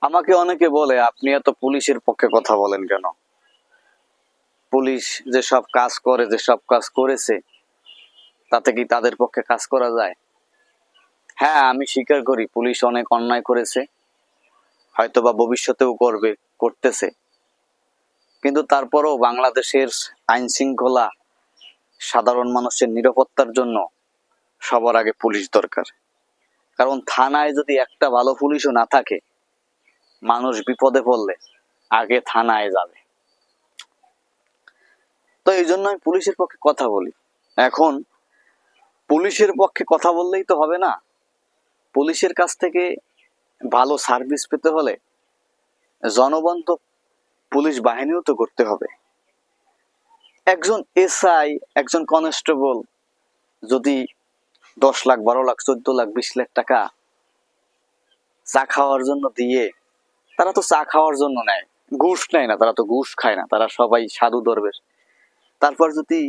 আমাকে অনেকে বলে, আপনি এত পুলিশের পক্ষে কথা বলেন কেন? পুলিশ যে সব কাজ করে, যে সব কাজ করেছে, তাতে কি তাদের পক্ষে কাজ করা যায়? হ্যাঁ, আমি স্বীকার করি পুলিশ অনেক অন্যায় করেছে, হয়তোবা ভবিষ্যতেও করবে, করতেছে। কিন্তু তারপরেও বাংলাদেশের আইন শৃঙ্খলা, সাধারণ মানুষের নিরাপত্তার জন্য সবার আগে পুলিশ দরকার। কারণ থানায় যদি একটা ভালো পুলিশও না থাকে, মানুষ বিপদে পড়লে আগে থানায় যাবে। তো এই জন্য আমি পুলিশের পক্ষে কথা বলি। এখন পুলিশের পক্ষে কথা বললেই তো হবে না। পুলিশের কাছ থেকে ভালো সার্ভিস পেতে হলে জনবন্ত পুলিশ বাহিনীও তো করতে হবে। একজন এসআই, একজন কনস্টেবল যদি 10 লাখ, 12 লাখ, 14 লাখ, 20 লাখ টাকা চা খাওয়ার জন্য দিয়ে, তারা তো চা খাওয়ার জন্য নেয়, ঘুষ নেয় না, তারা তো ঘুষ খায় না, তারা সবাই সাধু দরবেশ। তারপর যদি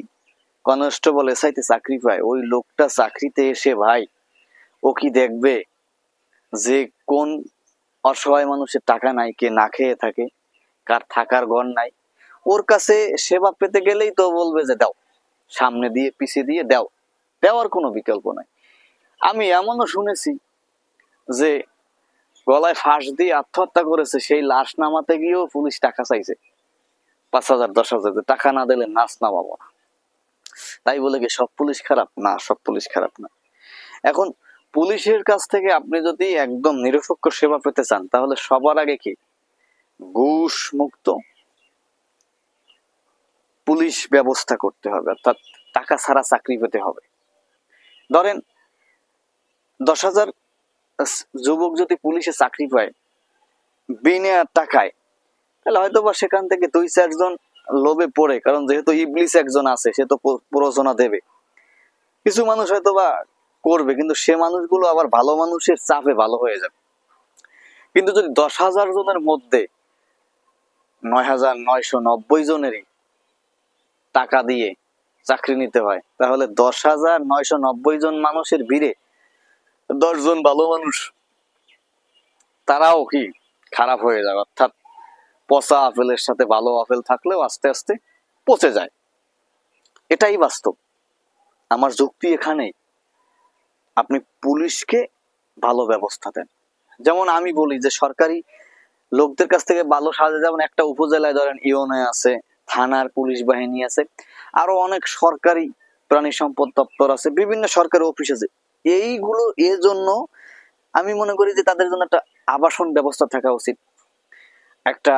কনস্টেবল এসআইতে চাকরি পায়, ওই লোকটা চাকরিতে এসে ভাই ও কি দেখবে যে কোন অসহায় মানুষের টাকা নাই, কে না খেয়ে থাকে, কার থাকার ঘর নাই। ওর কাছে সেবা পেতে গেলেই তো বলবে যে দাও, সামনে দিয়ে পিছিয়ে দিয়ে দাও, দেওয়ার কোনো বিকল্প নাই। আমি এমনও শুনেছি যে গলায় ফাঁস দিয়ে আত্মহত্যা করেছে, সেই লাশ নামাতে গিয়েও পুলিশ টাকা চাইছে, 5,000, 10,000, টাকা না দিলে নাচ নামাবো না। তাই বলে কি সব পুলিশ খারাপ? না, সব পুলিশ খারাপ না। এখন পুলিশের কাছ থেকে আপনি যদি একদম নিরপেক্ষ সেবা পেতে চান, তাহলে সবার আগে কি ঘুষ মুক্ত পুলিশ ব্যবস্থা করতে হবে, অর্থাৎ টাকা ছাড়া চাকরি পেতে হবে। ধরেন 10,000 যুবক যদি পুলিশে চাকরি পায় বিনা টাকায়, তাহলে হয়তো বা সেখান থেকে 2-4 জন লোভে পড়ে, কারণ যেহেতু ইবলিস একজন আছে, সে তো প্ররোচনা দেবে, কিছু মানুষ হয়তো বা করবে, কিন্তু সে মানুষগুলো আবার ভালো মানুষের চাপে ভালো হয়ে যাবে। কিন্তু যদি 10,000 জনের মধ্যে 9,990 জনেরই টাকা দিয়ে চাকরি নিতে হয়, তাহলে 10,990 জন মানুষের ভিড়ে 10 জন ভালো মানুষ, তারাও কি খারাপ হয়ে যাবে। অর্থাৎ পচা আপেলের সাথে ভালো আপেল থাকলেও আস্তে আস্তে পচে যায়। এটাই বাস্তব। আমার যুক্তি এখানেই, আপনি পুলিশকে ভালো ব্যবস্থা দেন। যেমন আমি বলি যে সরকারি লোকদের কাছ থেকে ভালো সাজা, যেমন একটা উপজেলায় ধরেন ইউনো আছে, থানার পুলিশ বাহিনী আছে, আরো অনেক সরকারি প্রাণী সম্পদ দপ্তর আছে, বিভিন্ন সরকারি অফিস আছে। এইগুলো এর জন্য আমি মনে করি যে তাদের জন্য একটা আবাসন ব্যবস্থা থাকা উচিত, একটা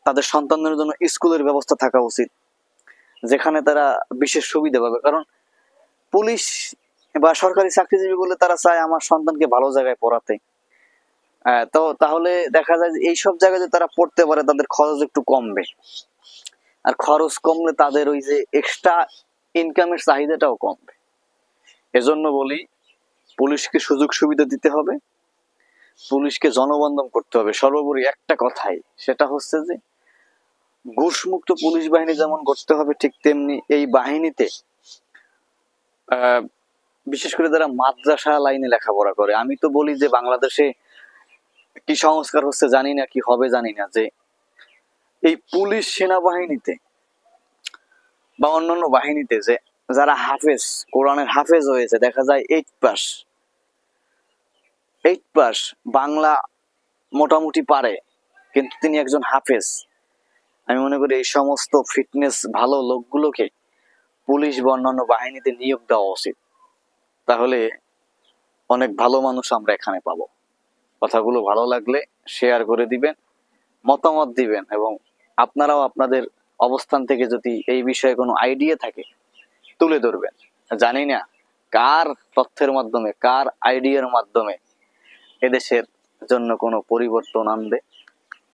তাদের সন্তানদের জন্য স্কুলের ব্যবস্থা থাকা উচিত, যেখানে তারা বিশেষ সুবিধা পাবে। কারণ পুলিশ বা সরকারি চাকরিজীবী বলে তারা চায় আমার সন্তানকে ভালো জায়গায় পড়াতে। তো তাহলে দেখা যায় যে এইসব জায়গায় যদি তারা পড়তে পারে, তাদের খরচ একটু কমবে, আর খরচ কমলে তাদের ওই যে এক্সট্রা ইনকামের চাহিদাটাও কমবে। এজন্য বলি পুলিশকে সুযোগ সুবিধা দিতে হবে, পুলিশকে জনবন্ধন করতে হবে। সর্বোপরি একটা কথাই, সেটা হচ্ছে যে ঘুষমুক্ত পুলিশ বাহিনী যেমন করতে হবে, ঠিক তেমনি এই বাহিনীতে বিশেষ করে যারা মাদ্রাসা লাইনে লেখাপড়া করে, আমি তো বলি যে বাংলাদেশে কি সংস্কার হচ্ছে জানি না, কি হবে জানি না, যে এই পুলিশ সেনাবাহিনীতে বা অন্যান্য বাহিনীতে যে যারা হাফেজ, কোরআনের হাফেজ হয়েছে, দেখা যায় 8 পাস বাংলা মোটামুটি পারে, কিন্তু তিনি একজন হাফেজ। আমি মনে করি এই সমস্ত ফিটনেস ভালো লোকগুলোকে পুলিশ বা অন্যান্য বাহিনীতে নিয়োগ দেওয়া উচিত। তাহলে অনেক ভালো মানুষ আমরা এখানে পাবো। কথাগুলো ভালো লাগলে শেয়ার করে দিবেন, মতামত দিবেন, এবং আপনারাও আপনাদের অবস্থান থেকে যদি এই বিষয়ে কোনো আইডিয়া থাকে তুলে ধরবেন। জানি না কার তথ্যের মাধ্যমে, কার আইডিয়ার মাধ্যমে এদেশের জন্য কোনো পরিবর্তন আনবে।